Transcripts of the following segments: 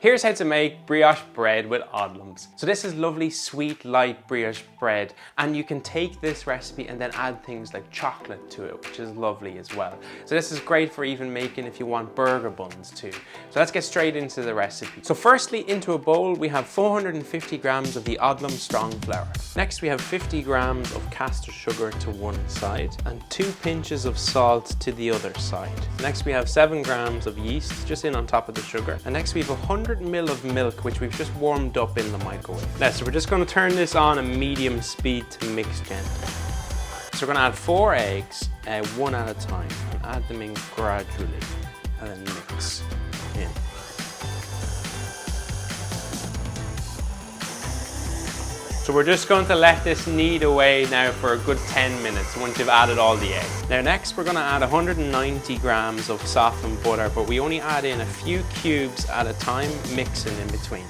Here's how to make brioche bread with Odlums. So this is lovely, sweet, light brioche bread, and you can take this recipe and then add things like chocolate to it, which is lovely as well. So this is great for even making if you want burger buns too. So let's get straight into the recipe. So firstly, into a bowl, we have 450 grams of the Odlums strong flour. Next, we have 50 grams of caster sugar to one side and 2 pinches of salt to the other side. Next, we have 7 grams of yeast just in on top of the sugar. And next, we have 100 ml of milk, which we've just warmed up in the microwave. Now, so we're just going to turn this on a medium speed to mix gently. So we're going to add 4 eggs, one at a time, and add them in gradually, and then mix in. So we're just going to let this knead away now for a good 10 minutes once you've added all the eggs. Now next we're going to add 190 grams of softened butter, but we only add in a few cubes at a time, mixing in between.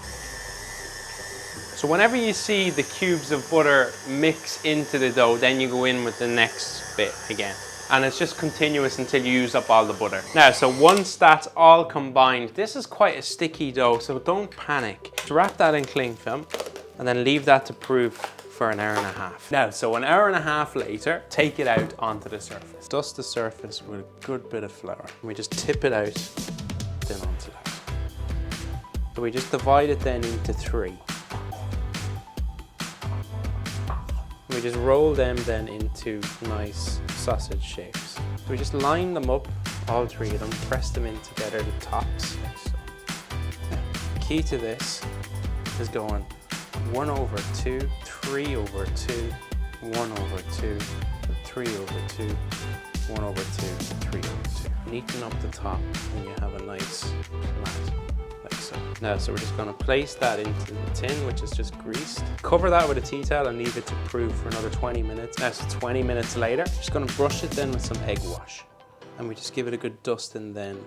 So whenever you see the cubes of butter mix into the dough, then you go in with the next bit again. And it's just continuous until you use up all the butter. Now, so once that's all combined, this is quite a sticky dough, so don't panic. So wrap that in cling film, and then leave that to proof for an hour and a half. Now, so an hour and a half later, take it out onto the surface. Dust the surface with a good bit of flour. And we just tip it out, then onto that. So we just divide it then into 3. We just roll them then into nice sausage shapes. So we just line them up, all 3 of them, press them in together, the tops. So, now, the key to this is going 1 over 2, 3 over 2, 1 over 2, 3 over 2, 1 over 2, 3 over 2. Neaten up the top and you have a nice mat, like so. Now, so we're just going to place that into the tin, which is just greased. Cover that with a tea towel and leave it to proof for another 20 minutes. Now, so 20 minutes later, just going to brush it then with some egg wash. And we just give it a good dusting then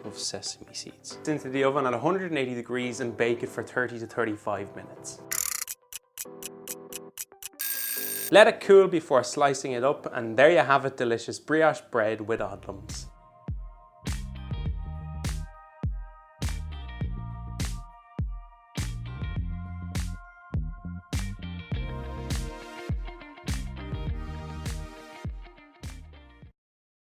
of sesame seeds. It's into the oven at 180 degrees and bake it for 30 to 35 minutes. Let it cool before slicing it up, and there you have it, delicious brioche bread with Odlums.